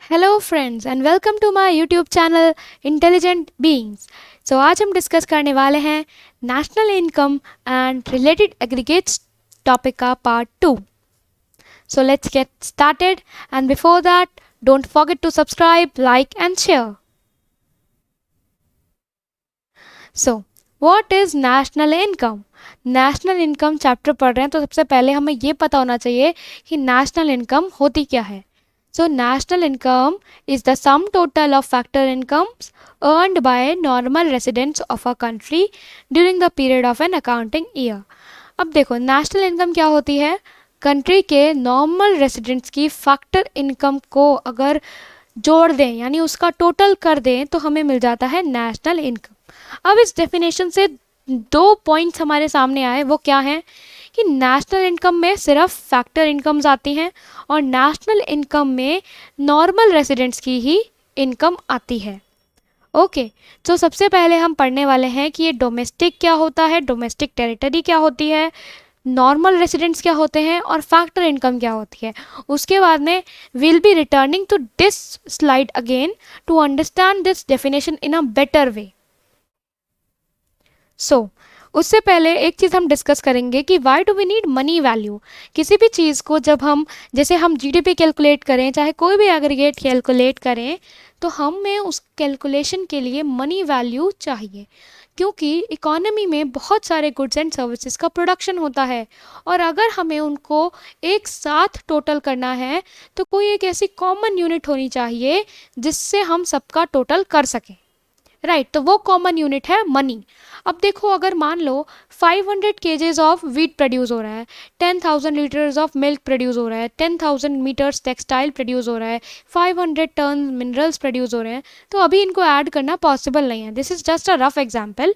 Hello friends and welcome to my YouTube channel intelligent beings. आज हम discuss करने वाले हैं national income and related aggregates topic का part 2। So let's get started and before that don't forget to subscribe, like and share. So what is national income? National income chapter पढ़ रहे हैं तो सबसे पहले हमें ये पता होना चाहिए कि नेशनल इनकम होती क्या है। So national income is the sum total of factor incomes earned by normal residents of a country during the period of an accounting year। अब देखो नेशनल इनकम क्या होती है? कंट्री के नॉर्मल रेसिडेंट्स की फैक्टर इनकम को अगर जोड़ दें यानी उसका टोटल कर दें तो हमें मिल जाता है नेशनल इनकम। अब इस डेफिनेशन से दो पॉइंट्स हमारे सामने आए, वो क्या हैं कि नेशनल इनकम में सिर्फ फैक्टर इनकम्स आती हैं और नेशनल इनकम में नॉर्मल रेसिडेंट्स की ही इनकम आती है। ओके, तो सबसे पहले हम पढ़ने वाले हैं कि ये डोमेस्टिक क्या होता है, डोमेस्टिक टेरिटरी क्या होती है, नॉर्मल रेसिडेंट्स क्या होते हैं और फैक्टर इनकम क्या होती है। उसके बाद में will be returning to this slide again to understand this definition in a better way. So उससे पहले एक चीज़ हम डिस्कस करेंगे कि why do we need money value. किसी भी चीज़ को जब हम जैसे हम जीडीपी कैलकुलेट करें, चाहे कोई भी एग्रीगेट कैलकुलेट करें, तो हमें उस कैलकुलेशन के लिए मनी वैल्यू चाहिए, क्योंकि इकोनॉमी में बहुत सारे गुड्स एंड सर्विसेज का प्रोडक्शन होता है और अगर हमें उनको एक साथ टोटल करना है तो कोई एक ऐसी कॉमन यूनिट होनी चाहिए जिससे हम सबका टोटल कर सकें। राइट, तो वो कॉमन यूनिट है मनी। अब देखो, अगर मान लो 500 केजेस ऑफ वीट प्रोड्यूस हो रहा है, 10,000 लीटर्स ऑफ मिल्क प्रोड्यूस हो रहा है, 10,000 मीटर्स टेक्सटाइल प्रोड्यूस हो रहा है, 500 टन मिनरल्स प्रोड्यूस हो रहे हैं, तो अभी इनको ऐड करना पॉसिबल नहीं है। This is just a rough example.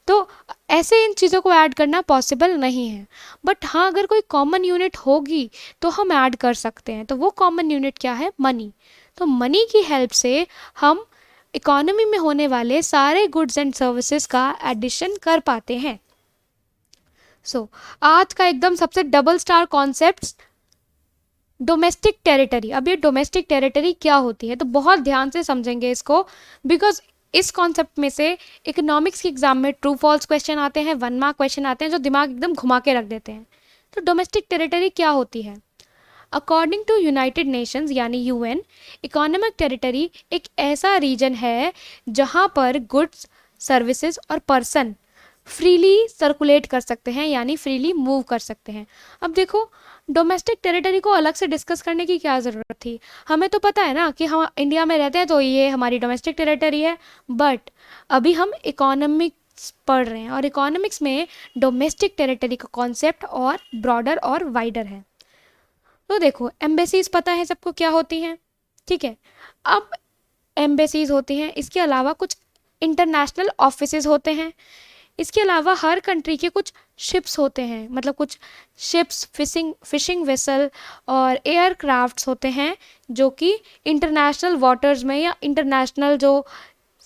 तो ऐसे इन चीज़ों को ऐड करना पॉसिबल नहीं है, बट हाँ अगर कोई कॉमन यूनिट होगी तो हम ऐड कर सकते हैं। तो वो कॉमन यूनिट क्या है? मनी। तो मनी की हेल्प से हम इकोनॉमी में होने वाले सारे गुड्स एंड सर्विसेज का एडिशन कर पाते हैं। आज का एकदम सबसे double star concept, domestic territory. अब ये डोमेस्टिक टेरिटरी क्या होती है तो बहुत ध्यान से समझेंगे इसको, बिकॉज इस कॉन्सेप्ट में से इकोनॉमिक्स के एग्जाम में ट्रू फॉल्स क्वेश्चन आते हैं, 1 मार्क क्वेश्चन आते हैं जो दिमाग एकदम घुमा के रख देते हैं। तो डोमेस्टिक टेरिटरी क्या होती है? अकॉर्डिंग टू यूनाइटेड नेशंस यानी यूएन, इकोनॉमिक टेरिटरी एक ऐसा रीजन है जहां पर गुड्स, सर्विसेज और पर्सन फ्रीली सर्कुलेट कर सकते हैं यानी फ्रीली मूव कर सकते हैं। अब देखो, डोमेस्टिक टेरिटरी को अलग से डिस्कस करने की क्या ज़रूरत थी? हमें तो पता है ना कि हम इंडिया में रहते हैं तो ये हमारी डोमेस्टिक टेरिटरी है, बट अभी हम इकोनॉमिक्स पढ़ रहे हैं और इकोनॉमिक्स में डोमेस्टिक टेरिटरी का कॉन्सेप्ट और ब्रॉडर और वाइडर है। तो देखो, एम्बेसीज पता है सबको क्या होती हैं, ठीक है। अब एम्बेसीज होती हैं, इसके अलावा कुछ इंटरनेशनल ऑफिसेज होते हैं, इसके अलावा हर कंट्री के कुछ शिप्स होते हैं, मतलब कुछ शिप्स, फिशिंग वेसल और एयरक्राफ्ट्स होते हैं जो कि इंटरनेशनल वाटर्स में या इंटरनेशनल जो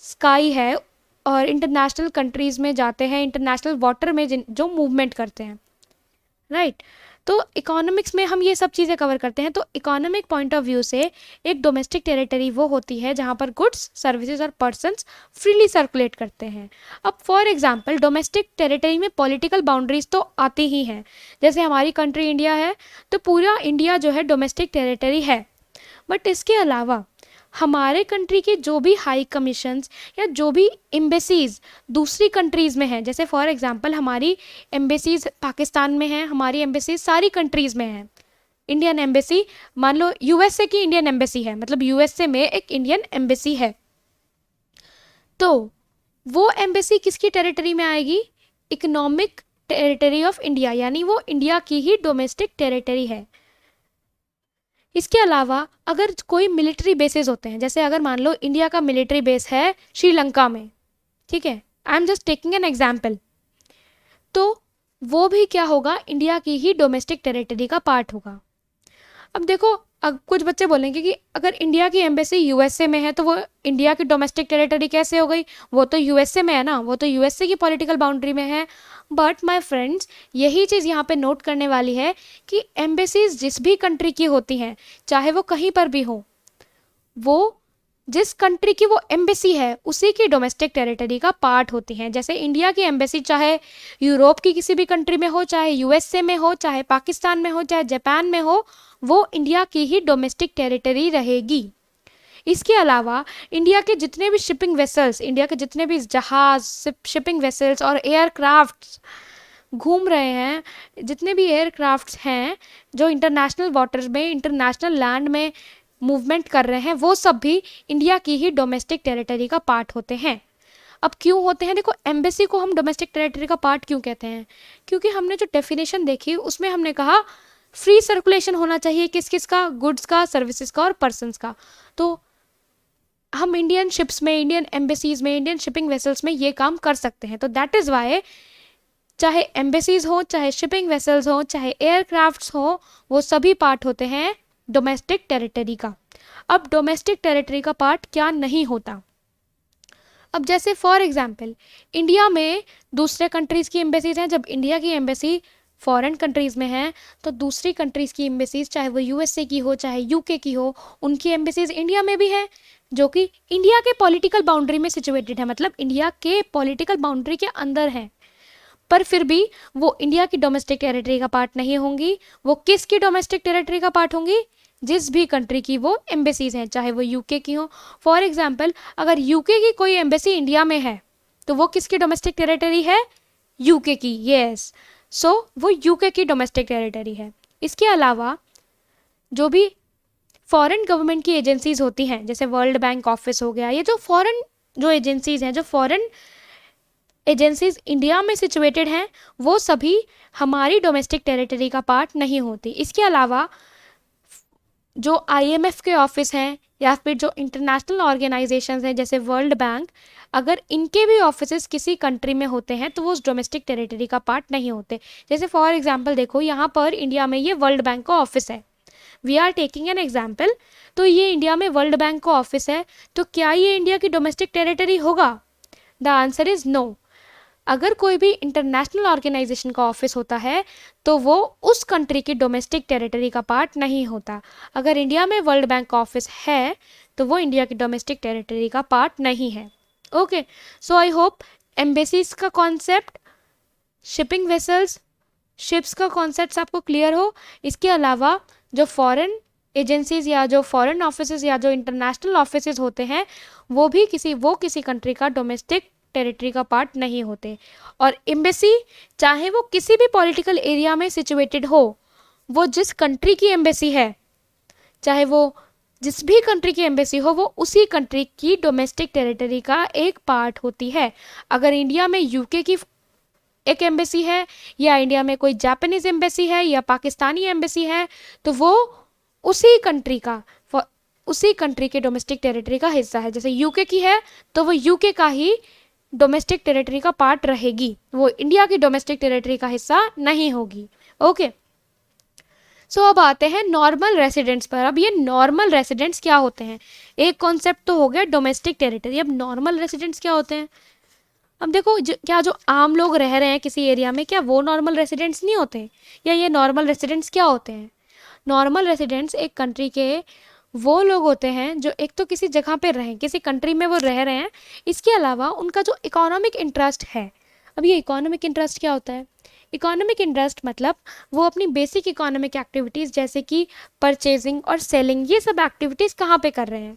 स्काई है और इंटरनेशनल कंट्रीज़ में जाते हैं, इंटरनेशनल वाटर में जो मूवमेंट करते हैं। राइट, तो इकोनॉमिक्स में हम ये सब चीज़ें कवर करते हैं। तो इकोनॉमिक पॉइंट ऑफ व्यू से एक डोमेस्टिक टेरिटरी वो होती है जहाँ पर गुड्स, सर्विसेज और पर्सन्स फ्रीली सर्कुलेट करते हैं। अब फॉर एग्जांपल, डोमेस्टिक टेरिटरी में पॉलिटिकल बाउंड्रीज तो आती ही हैं। जैसे हमारी कंट्री इंडिया है तो पूरा इंडिया जो है डोमेस्टिक टेरिटरी है, बट इसके अलावा हमारे कंट्री के जो भी हाई कमीशंस या जो भी एम्बेसीज दूसरी कंट्रीज़ में हैं, जैसे फॉर एग्जांपल हमारी एम्बेसीज पाकिस्तान में हैं, हमारी एम्बेसीज सारी कंट्रीज़ में हैं। इंडियन एम्बेसी, मान लो यूएसए की इंडियन एम्बेसी है, मतलब यूएसए में एक इंडियन एम्बेसी है, तो वो एम्बेसी किसकी टेरिटरी में आएगी? इकोनॉमिक टेरिटरी ऑफ इंडिया, यानी वो इंडिया की ही डोमेस्टिक टेरिटरी है। इसके अलावा अगर कोई मिलिट्री बेसेस होते हैं, जैसे अगर मान लो इंडिया का मिलिट्री बेस है श्रीलंका में, ठीक है, I am just taking an example, तो वो भी क्या होगा? इंडिया की ही डोमेस्टिक टेरिटरी का पार्ट होगा। अब देखो, अब कुछ बच्चे बोलेंगे कि अगर इंडिया की एम्बेसी यूएसए में है तो वो इंडिया की डोमेस्टिक टेरिटरी कैसे हो गई? वो तो यूएसए में है ना, वो तो यूएसए की पॉलिटिकल बाउंड्री में है। बट माय फ्रेंड्स, यही चीज़ यहाँ पे नोट करने वाली है कि एम्बेसीज जिस भी कंट्री की होती हैं, चाहे वो कहीं पर भी हो, वो जिस कंट्री की वो एम्बेसी है उसी की डोमेस्टिक टेरिटरी का पार्ट होती हैं। जैसे इंडिया की एम्बेसी चाहे यूरोप की किसी भी कंट्री में हो, चाहे यूएसए में हो, चाहे पाकिस्तान में हो, चाहे जापान में हो, वो इंडिया की ही डोमेस्टिक टेरिटरी रहेगी। इसके अलावा इंडिया के जितने भी शिपिंग वेसल्स, इंडिया के जितने भी जहाज, शिपिंग वेसल्स और एयरक्राफ्ट्स घूम रहे हैं, जितने भी एयरक्राफ्ट्स हैं जो इंटरनेशनल वाटर्स में, इंटरनेशनल लैंड में मूवमेंट कर रहे हैं, वो सब भी इंडिया की ही डोमेस्टिक टेरिटरी का पार्ट होते हैं। अब क्यों होते हैं? देखो, एम्बेसी को हम डोमेस्टिक टेरिटरी का पार्ट क्यों कहते हैं? क्योंकि हमने जो डेफिनेशन देखी उसमें हमने कहा फ्री सर्कुलेशन होना चाहिए, किस किस का? गुड्स का, सर्विसेज का और पर्सनस का। तो हम इंडियन शिप्स में, इंडियन एम्बेसीज में, इंडियन शिपिंग वेसल्स में ये काम कर सकते हैं। तो दैट इज़ वाई चाहे एम्बेसीज हो, चाहे शिपिंग वेसल्स हो, चाहे एयरक्राफ्ट्स हो, वो सभी पार्ट होते हैं डोमेस्टिक टेरिटरी का। अब डोमेस्टिक टेरिटरी का पार्ट क्या नहीं होता? अब जैसे फॉर एग्जांपल इंडिया में दूसरे कंट्रीज़ की एम्बेसीज हैं। जब इंडिया की एम्बेसी फॉरेन कंट्रीज़ में है तो दूसरी कंट्रीज़ की एम्बेसीज, चाहे वो यूएसए की हो, चाहे यूके की हो, उनकी एम्बेसीज इंडिया में भी है, जो कि इंडिया के पॉलिटिकल बाउंड्री में सिचुएटेड है, मतलब इंडिया के पॉलिटिकल बाउंड्री के अंदर है। पर फिर भी वो इंडिया की डोमेस्टिक टेरिटरी का पार्ट नहीं होंगी। वो किसकी डोमेस्टिक टेरिटरी का पार्ट होंगी? जिस भी कंट्री की वो एम्बेसीज हैं, चाहे वो यूके की हो। फॉर एग्जांपल अगर यूके की कोई एम्बेसी इंडिया में है तो वो किसकी डोमेस्टिक टेरिटरी है? यूके की। यस, सो वो यूके की डोमेस्टिक टेरिटरी है। इसके अलावा जो भी फॉरेन गवर्नमेंट की एजेंसीज होती हैं, जैसे वर्ल्ड बैंक ऑफिस हो गया, ये जो फॉरेन जो एजेंसीज हैं, जो फॉरेन एजेंसीज इंडिया में सिचुएटेड हैं, वो सभी हमारी डोमेस्टिक टेरिटरी का पार्ट नहीं होती। इसके अलावा जो आईएमएफ के ऑफिस हैं या फिर जो इंटरनेशनल ऑर्गेनाइजेशंस हैं जैसे वर्ल्ड बैंक, अगर इनके भी ऑफिसेस किसी कंट्री में होते हैं तो वो उस डोमेस्टिक टेरिटरी का पार्ट नहीं होते। जैसे फॉर एग्जांपल देखो, यहाँ पर इंडिया में ये वर्ल्ड बैंक का ऑफिस है, we are taking an example. तो ये इंडिया में वर्ल्ड बैंक का ऑफिस है, तो क्या ये इंडिया की डोमेस्टिक टेरिटरी होगा? The answer is no. अगर कोई भी इंटरनेशनल ऑर्गेनाइजेशन का ऑफिस होता है तो वो उस कंट्री की डोमेस्टिक टेरिटरी का पार्ट नहीं होता। अगर इंडिया में वर्ल्ड बैंक का ऑफिस है तो वो इंडिया की डोमेस्टिक टेरिटरी का पार्ट नहीं है। Okay, so I hope embassies का कॉन्सेप्ट, शिपिंग वेसल्स, शिप्स का कॉन्सेप्ट आपको क्लियर हो। इसके अलावा जो फॉरेन एजेंसीज या जो फॉरेन ऑफिसेज या जो इंटरनेशनल ऑफिसेज होते हैं वो किसी कंट्री का डोमेस्टिक टेरिटरी का पार्ट नहीं होते। और एम्बेसी चाहे वो किसी भी पॉलिटिकल एरिया में सिचुएटेड हो, वो जिस कंट्री की एम्बेसी है, चाहे वो जिस भी कंट्री की एम्बेसी हो, वो उसी कंट्री की डोमेस्टिक टेरिटरी का एक पार्ट होती है। अगर इंडिया में यूके की एक एम्बेसी है या इंडिया में कोई जापानीज एम्बेसी है या पाकिस्तानी एम्बेसी है तो वो उसी कंट्री के डोमेस्टिक टेरिटरी का हिस्सा है। जैसे यूके की है तो वो यूके का ही डोमेस्टिक टेरिटरी का पार्ट रहेगी, वो इंडिया की डोमेस्टिक टेरिटरी का हिस्सा नहीं होगी। ओके, सो अब आते हैं नॉर्मल रेसिडेंट्स पर। अब ये नॉर्मल रेसिडेंट्स क्या होते हैं? एक कॉन्सेप्ट तो हो गया डोमेस्टिक टेरिटरी, अब नॉर्मल रेसिडेंट्स क्या होते हैं? अब देखो, क्या जो आम लोग रह रहे हैं किसी एरिया में, क्या वो नॉर्मल रेसिडेंट्स नहीं होते? या ये नॉर्मल रेसिडेंट्स क्या होते हैं? नॉर्मल रेसिडेंट्स एक कंट्री के वो लोग होते हैं जो एक तो किसी जगह पे रहें, किसी कंट्री में वो रह रहे हैं, इसके अलावा उनका जो इकोनॉमिक इंटरेस्ट है। अब ये इकोनॉमिक इंटरेस्ट क्या होता है? इकोनॉमिक इंटरेस्ट मतलब वो अपनी बेसिक इकोनॉमिक एक्टिविटीज़ जैसे कि परचेजिंग और सेलिंग, ये सब एक्टिविटीज़ कहाँ पे कर रहे हैं?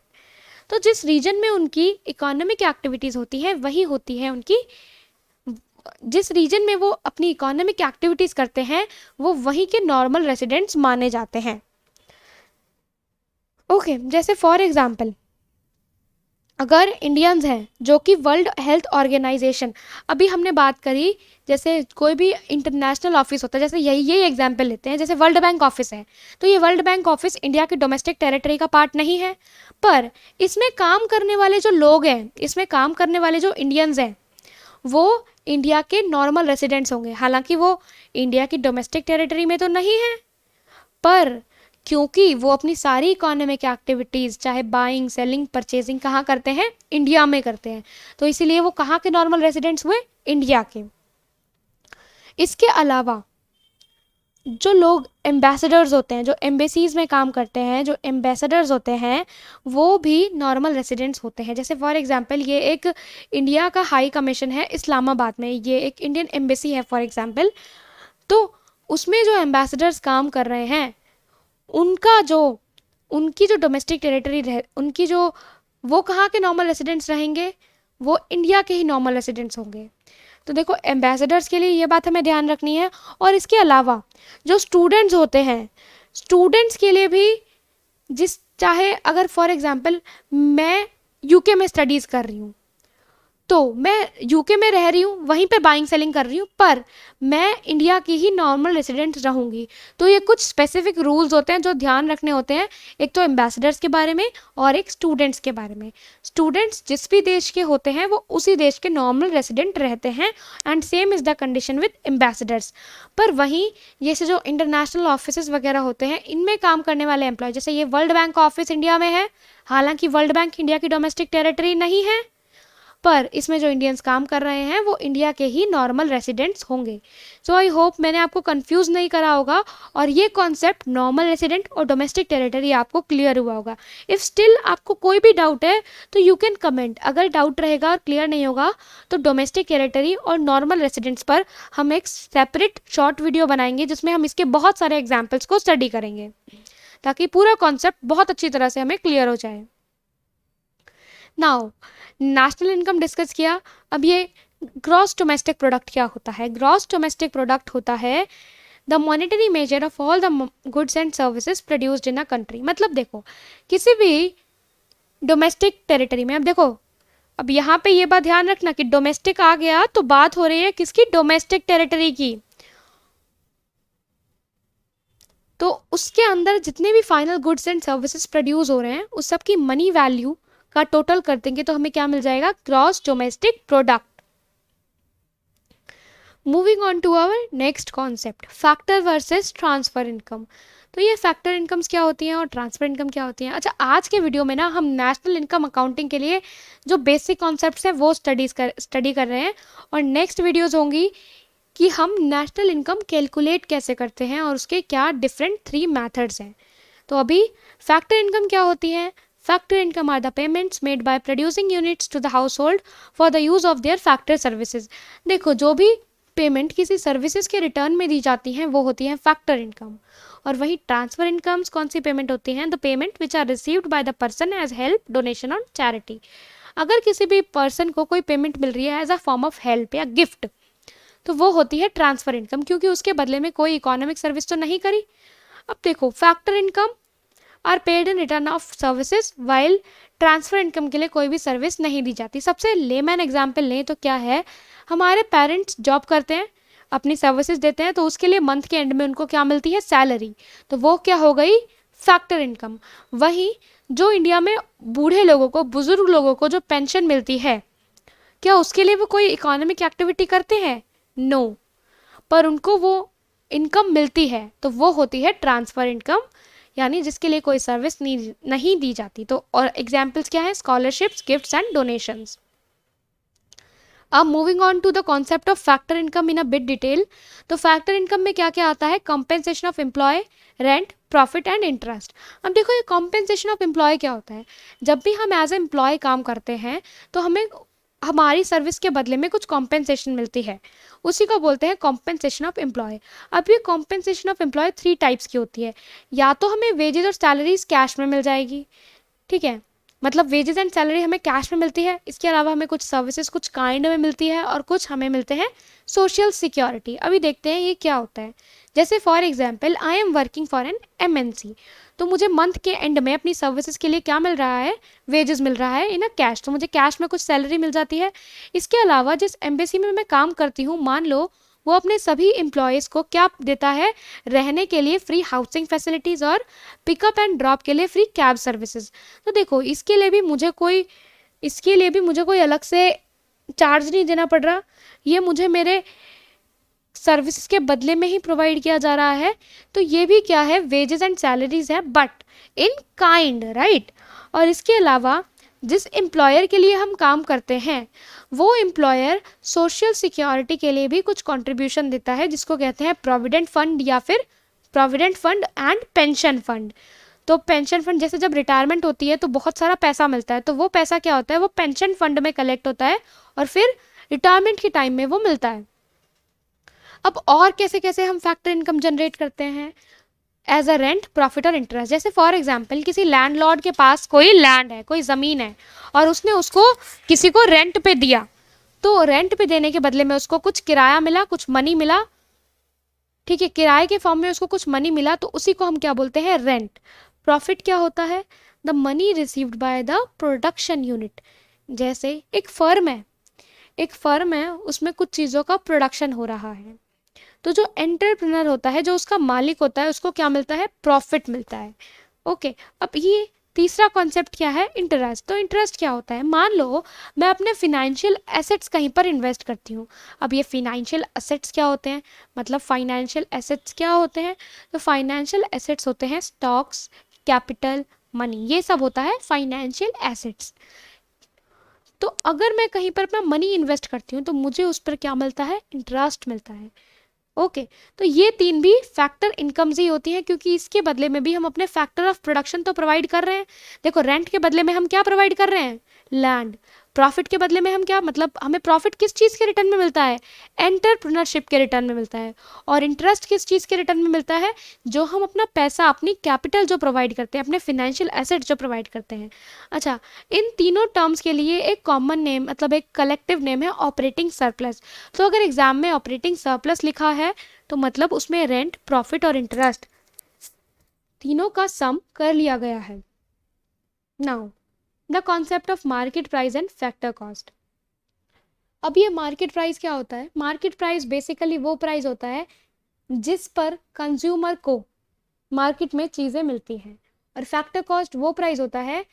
तो जिस रीजन में उनकी इकोनॉमिक एक्टिविटीज़ होती है वही होती है उनकी, जिस रीजन में वो अपनी इकोनॉमिक एक्टिविटीज़ करते हैं वो वहीं के नॉर्मल रेसिडेंट्स माने जाते हैं। ओके, जैसे फॉर एग्जांपल अगर इंडियंस हैं जो कि वर्ल्ड हेल्थ ऑर्गेनाइजेशन, अभी हमने बात करी, जैसे कोई भी इंटरनेशनल ऑफिस होता है, जैसे यही एग्जांपल लेते हैं, जैसे वर्ल्ड बैंक ऑफिस है, तो ये वर्ल्ड बैंक ऑफिस इंडिया के डोमेस्टिक टेरिटरी का पार्ट नहीं है, पर इसमें काम करने वाले जो लोग हैं, इसमें काम करने वाले जो इंडियंस हैं, वो इंडिया के नॉर्मल रेसिडेंट्स होंगे। हालांकि वो इंडिया की डोमेस्टिक टेरिटरी में तो नहीं है, पर क्योंकि वो अपनी सारी इकोनॉमिक एक्टिविटीज़ चाहे बाइंग, सेलिंग, परचेजिंग कहाँ करते हैं? इंडिया में करते हैं, तो इसीलिए वो कहाँ के नॉर्मल रेसिडेंट्स हुए? इंडिया के। इसके अलावा जो लोग एम्बेसडर्स होते हैं, जो एम्बेसीज में काम करते हैं, जो एम्बेसडर्स होते हैं, वो भी नॉर्मल रेसिडेंट्स होते हैं। जैसे फॉर एग्जांपल ये एक इंडिया का हाई कमीशन है इस्लामाबाद में, ये एक इंडियन एम्बेसी है फॉर एग्जांपल। तो उसमें जो एम्बेसडर्स काम कर रहे हैं, उनका जो उनकी जो डोमेस्टिक टेरिटरी रह उनकी जो वो कहाँ के नॉर्मल रेसिडेंट्स रहेंगे, वो इंडिया के ही नॉर्मल रेसिडेंट्स होंगे। तो देखो एम्बेसडर्स के लिए ये बात हमें ध्यान रखनी है। और इसके अलावा जो स्टूडेंट्स होते हैं, स्टूडेंट्स के लिए भी, जिस चाहे अगर फॉर एग्जांपल मैं यूके में स्टडीज़ कर रही हूँ, तो मैं यूके में रह रही हूँ, वहीं पे बाइंग सेलिंग कर रही हूँ, पर मैं इंडिया की ही नॉर्मल रेसिडेंट रहूँगी। तो ये कुछ स्पेसिफिक रूल्स होते हैं जो ध्यान रखने होते हैं, एक तो एम्बेसडर्स के बारे में और एक स्टूडेंट्स के बारे में। स्टूडेंट्स जिस भी देश के होते हैं वो उसी देश के नॉर्मल रेसिडेंट रहते हैं, and same is the condition with ambassadors. पर वहीं ये से जो इंटरनेशनल ऑफिस वगैरह होते हैं, इनमें काम करने वाले एम्प्लॉय, जैसे ये वर्ल्ड बैंक ऑफिस इंडिया में है, हालांकि वर्ल्ड बैंक इंडिया की डोमेस्टिक टेरिटरी नहीं है, पर इसमें जो इंडियंस काम कर रहे हैं वो इंडिया के ही नॉर्मल रेसिडेंट्स होंगे। सो आई होप मैंने आपको कंफ्यूज नहीं करा होगा और ये कॉन्सेप्ट नॉर्मल रेसिडेंट और डोमेस्टिक टेरिटरी आपको क्लियर हुआ होगा। इफ़ स्टिल आपको कोई भी डाउट है तो यू कैन कमेंट। अगर डाउट रहेगा और क्लियर नहीं होगा तो डोमेस्टिक टेरिटरी और नॉर्मल रेसिडेंट्स पर हम एक सेपरेट शॉर्ट वीडियो बनाएंगे जिसमें हम इसके बहुत सारे एग्जाम्पल्स को स्टडी करेंगे, ताकि पूरा कॉन्सेप्ट बहुत अच्छी तरह से हमें क्लियर हो जाए। नाउ नेशनल इनकम डिस्कस किया, अब ये ग्रॉस डोमेस्टिक प्रोडक्ट क्या होता है? ग्रॉस डोमेस्टिक प्रोडक्ट होता है the monetary measure of all the goods and services produced in a country. मतलब देखो किसी भी डोमेस्टिक टेरिटरी में, अब देखो अब यहाँ पे ये बात ध्यान रखना कि डोमेस्टिक आ गया तो बात हो रही है किसकी? डोमेस्टिक टेरिटरी की। तो उसके अंदर जितने भी final goods and services produce हो रहे हैं उस सब की मनी वैल्यू का टोटल कर देंगे तो हमें क्या मिल जाएगा? Gross domestic product. Moving on to our next concept, factor versus transfer income. तो ये फैक्टर इनकम्स क्या होती हैं और ट्रांसफर इनकम क्या होती हैं? अच्छा, आज के वीडियो में ना हम नेशनल इनकम अकाउंटिंग के लिए जो बेसिक कॉन्सेप्ट्स हैं वो स्टडी कर रहे हैं, और नेक्स्ट वीडियोज़ होंगी कि हम नेशनल इनकम कैलकुलेट कैसे करते हैं और उसके क्या डिफरेंट 3 मेथड्स हैं। तो अभी फैक्टर इनकम क्या होती है? Factor income are the payments made by producing units to the household for the use of their factor services। देखो जो भी पेमेंट किसी सर्विसेज के रिटर्न में दी जाती हैं वो होती है फैक्टर इनकम। और वही ट्रांसफर इनकम्स कौन सी पेमेंट होती हैं? The payment which are received by the person as help, donation और चैरिटी। अगर किसी भी पर्सन को कोई पेमेंट मिल रही है as a form of help या गिफ्ट, तो वो होती है ट्रांसफर इनकम, क्योंकि उसके बदले में कोई इकोनॉमिक सर्विस तो नहीं करी। अब देखो factor income are paid in return of services, while transfer income के लिए कोई भी सर्विस नहीं दी जाती। सबसे लेमैन एग्जाम्पल लें तो क्या है, हमारे पेरेंट्स जॉब करते हैं, अपनी सर्विसेज देते हैं, तो उसके लिए मंथ के एंड में उनको क्या मिलती है? सैलरी। तो वो क्या हो गई? Factor income. वहीं जो इंडिया में बूढ़े लोगों को, बुजुर्ग लोगों को जो पेंशन मिलती है, क्या उसके लिए वो कोई इकोनॉमिक एक्टिविटी करते हैं? नो, पर उनको वो इनकम मिलती है तो वो होती है ट्रांसफर इनकम, यानी जिसके लिए कोई सर्विस नहीं दी जाती। तो और एग्जाम्पल्स क्या है? Scholarships, gifts and donations. अब moving on to the concept of factor income in a bit detail. तो फैक्टर इनकम में क्या क्या आता है? Compensation of employ, rent, profit and interest. अब देखो ये कंपेंसेशन ऑफ एम्प्लॉय क्या होता है? जब भी हम एज एम्प्लॉय काम करते हैं तो हमें हमारी सर्विस के बदले में कुछ कॉम्पेंसेशन मिलती है, उसी को बोलते हैं कॉम्पेंसेशन ऑफ एम्प्लॉय। अब ये कॉम्पेंसेशन ऑफ एम्प्लॉय 3 टाइप्स की होती है। या तो हमें वेजेस और सैलरीज कैश में मिल जाएगी, ठीक है, मतलब वेजेस एंड सैलरी हमें कैश में मिलती है। इसके अलावा हमें कुछ सर्विसेज कुछ काइंड में मिलती है और कुछ हमें मिलते हैं सोशल सिक्योरिटी। अभी देखते हैं ये क्या होता है। जैसे for example I am working for an MNC, तो मुझे मंथ के एंड में अपनी सर्विसेज के लिए क्या मिल रहा है? वेजेस मिल रहा है इन अ कैश, तो मुझे कैश में कुछ सैलरी मिल जाती है। इसके अलावा जिस एम्बेसी में मैं काम करती हूँ, मान लो वो अपने सभी एम्प्लॉयज़ को क्या देता है? रहने के लिए फ्री हाउसिंग फैसिलिटीज़ और पिकअप एंड ड्रॉप के लिए फ्री कैब सर्विसेज। तो देखो इसके लिए भी मुझे कोई अलग से चार्ज नहीं देना पड़ रहा, ये मुझे मेरे सर्विसेज के बदले में ही प्रोवाइड किया जा रहा है। तो ये भी क्या है? वेजेस एंड सैलरीज है, बट इन काइंड, राइट। और इसके अलावा जिस एम्प्लॉयर के लिए हम काम करते हैं वो एम्प्लॉयर सोशल सिक्योरिटी के लिए भी कुछ कंट्रीब्यूशन देता है, जिसको कहते हैं प्रोविडेंट फंड या फिर provident fund and pension fund. तो पेंशन फंड, जैसे जब रिटायरमेंट होती है तो बहुत सारा पैसा मिलता है, तो वो पैसा क्या होता है, वो पेंशन फंड में कलेक्ट होता है और फिर रिटायरमेंट के टाइम में वो मिलता है। अब और कैसे कैसे हम फैक्टर इनकम जनरेट करते हैं, एज अ रेंट, प्रॉफिट और इंटरेस्ट। जैसे फॉर एग्जाम्पल किसी लैंडलॉर्ड के पास कोई लैंड है, कोई ज़मीन है, और उसने उसको किसी को रेंट पे दिया, तो रेंट पे देने के बदले में उसको कुछ किराया मिला, कुछ मनी मिला, ठीक है, किराए के फॉर्म में उसको कुछ मनी मिला, तो उसी को हम क्या बोलते हैं, रेंट। प्रॉफिट क्या होता है, the money received by the production unit. जैसे एक फर्म है, उसमें कुछ चीज़ों का प्रोडक्शन हो रहा है, तो जो एंटरप्रेन्योर होता है, जो उसका मालिक होता है, उसको क्या मिलता है, प्रॉफिट मिलता है। ओके, अब ये तीसरा कॉन्सेप्ट क्या है, इंटरेस्ट। तो इंटरेस्ट क्या होता है, मान लो मैं अपने फिनेंशियल एसेट्स कहीं पर इन्वेस्ट करती हूँ। अब ये फिनेंशियल एसेट्स क्या होते हैं, मतलब फाइनेंशियल एसेट्स क्या होते हैं, तो फाइनेंशियल एसेट्स होते हैं स्टॉक्स, कैपिटल, मनी, ये सब होता है फाइनेंशियल एसेट्स। तो अगर मैं कहीं पर अपना मनी इन्वेस्ट करती हूँ तो मुझे उस पर क्या मिलता है, इंटरेस्ट मिलता है। ओके, तो ये तीन भी फैक्टर इनकम्स ही होती हैं, क्योंकि इसके बदले में भी हम अपने फैक्टर ऑफ प्रोडक्शन तो प्रोवाइड कर रहे हैं। देखो, रेंट के बदले में हम क्या प्रोवाइड कर रहे हैं, लैंड। प्रॉफिट के बदले में हम क्या, मतलब हमें प्रॉफिट किस चीज़ के रिटर्न में मिलता है, एंटरप्रेन्योरशिप के रिटर्न में मिलता है। और इंटरेस्ट किस चीज़ के रिटर्न में मिलता है, जो हम अपना पैसा, अपनी कैपिटल जो प्रोवाइड करते हैं, अपने फिनेंशियल एसेट जो प्रोवाइड करते हैं। अच्छा, इन तीनों टर्म्स के लिए एक कॉमन नेम, मतलब एक कलेक्टिव नेम है ऑपरेटिंग सरप्लस। तो अगर एग्जाम में ऑपरेटिंग सरप्लस लिखा है तो मतलब उसमें रेंट, प्रॉफिट और इंटरेस्ट तीनों का सम कर लिया गया है। Now the concept of market price and factor cost. अब ये मार्केट प्राइस क्या होता है, मार्केट प्राइस बेसिकली वो प्राइस होता है जिस पर कंज्यूमर को मार्केट में चीज़ें मिलती हैं, और फैक्टर कॉस्ट वो प्राइस होता है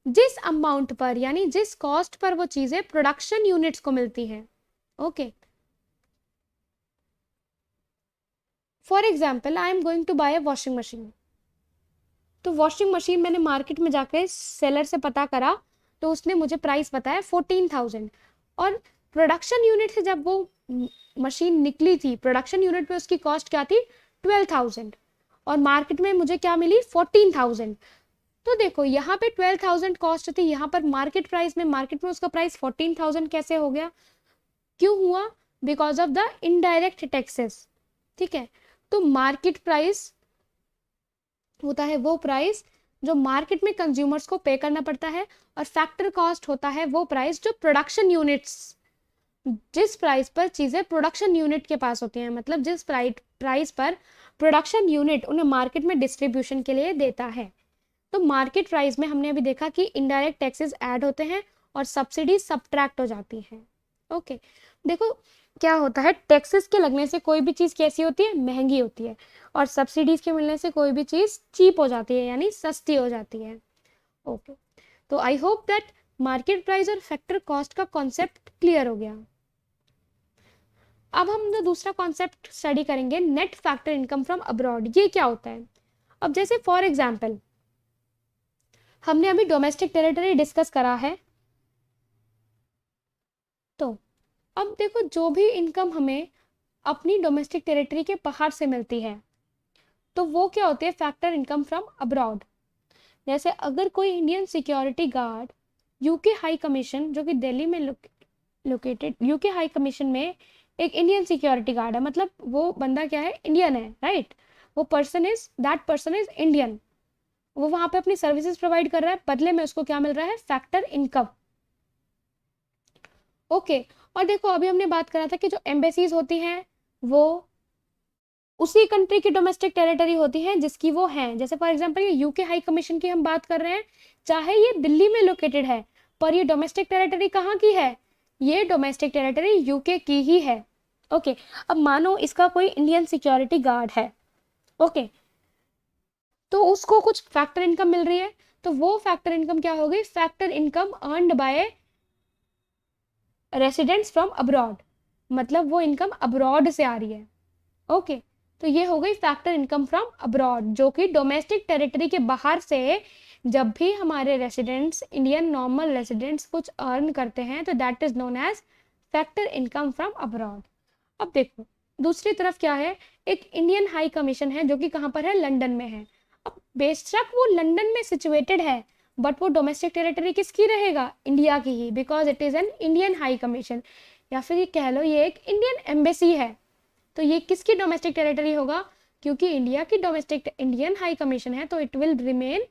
जिस अमाउंट पर, यानी जिस कॉस्ट पर वो चीज़ें प्रोडक्शन यूनिट्स को मिलती हैं। Okay, for example I am going to buy a washing machine. तो वॉशिंग मशीन मैंने मार्केट में जाकर सेलर से पता करा, तो उसने मुझे प्राइस बताया 14,000, और प्रोडक्शन यूनिट से जब वो मशीन निकली थी, प्रोडक्शन यूनिट में उसकी कॉस्ट क्या थी, 12,000, और मार्केट में मुझे क्या मिली, 14,000। तो देखो, यहाँ पे 12,000 कॉस्ट थी, यहाँ पर मार्केट प्राइस में, मार्केट में उसका प्राइस 14,000 कैसे हो गया, क्यों हुआ, because of the indirect taxes. ठीक है, तो मार्केट प्राइस होता है वो प्राइस जो मार्केट में कंज्यूमर्स को पे करना पड़ता है, और फैक्टर कॉस्ट होता है वो प्राइस जो प्रोडक्शन यूनिट्स, जिस प्राइस पर चीज़ें प्रोडक्शन यूनिट के पास होती हैं, मतलब जिस प्राइस पर प्रोडक्शन यूनिट उन्हें मार्केट में डिस्ट्रीब्यूशन के लिए देता है। तो मार्केट प्राइस में हमने अभी देखा कि इनडायरेक्ट टैक्सेस ऐड होते हैं और सब्सिडी सब्ट्रैक्ट हो जाती हैं। ओके, देखो क्या होता है, टैक्सेस के लगने से कोई भी चीज़ कैसी होती है, महंगी होती है, और सब्सिडीज के मिलने से कोई भी चीज़ चीप हो जाती है, यानी सस्ती हो जाती है। ओके, तो आई होप दैट मार्केट प्राइस और फैक्टर कॉस्ट का कॉन्सेप्ट क्लियर हो गया। अब हम जो दूसरा कॉन्सेप्ट स्टडी करेंगे, net factor income from abroad. ये क्या होता है, अब जैसे फॉर एग्जाम्पल हमने अभी डोमेस्टिक टेरिटरी डिस्कस करा है, तो अब देखो, जो भी इनकम हमें अपनी डोमेस्टिक टेरिटरी के बाहर से मिलती है, तो वो क्या होती है, फैक्टर इनकम फ्रॉम अब्रॉड। जैसे अगर कोई Indian security guard UK high commission, जो कि दिल्ली में लोकेटेड, यूके हाई कमीशन में एक इंडियन सिक्योरिटी गार्ड है, मतलब वो बंदा क्या है, इंडियन है, राइट, वो दैट पर्सन इज इंडियन, वो वहां पे अपनी सर्विसेज प्रोवाइड कर रहा है, बदले में उसको क्या मिल रहा है, फैक्टर इनकम। ओके, और देखो अभी हमने बात करा था कि जो एम्बेसीज होती हैं वो उसी कंट्री की डोमेस्टिक टेरिटरी होती है जिसकी वो है। जैसे फॉर एग्जांपल ये यूके हाई कमीशन की हम बात कर रहे हैं, चाहे ये दिल्ली में लोकेटेड है, पर ये डोमेस्टिक टेरिटरी कहाँ की है, ये डोमेस्टिक टेरिटरी यूके की ही है। ओके, अब मानो इसका कोई इंडियन सिक्योरिटी गार्ड है, ओके, तो उसको कुछ फैक्टर इनकम मिल रही है, तो वो फैक्टर इनकम क्या होगी, factor income earned bye residents from abroad, मतलब वो इनकम अब्रॉड से आ रही है। ओके, तो ये हो गई फैक्टर इनकम फ्रॉम अब्रॉड, जो कि डोमेस्टिक टेरिटरी के बाहर से जब भी हमारे रेसिडेंट्स, इंडियन नॉर्मल रेसिडेंट्स कुछ अर्न करते हैं तो that is known age factor income from abroad. अब देखो दूसरी तरफ क्या है, एक इंडियन हाई कमीशन है जो कि कहाँ पर है, लंदन में है। अब बेशक वो लंदन में सिचुएटेड है बट वो डोमेस्टिक टेरिटरी किसकी रहेगा, इंडिया की ही, because it is an Indian high commission, या फिर ये कह लो ये एक इंडियन एम्बेसी है। तो ये किसकी डोमेस्टिक टेरिटरी होगा, क्योंकि इंडिया की डोमेस्टिक इंडियन हाई कमीशन है तो it will remain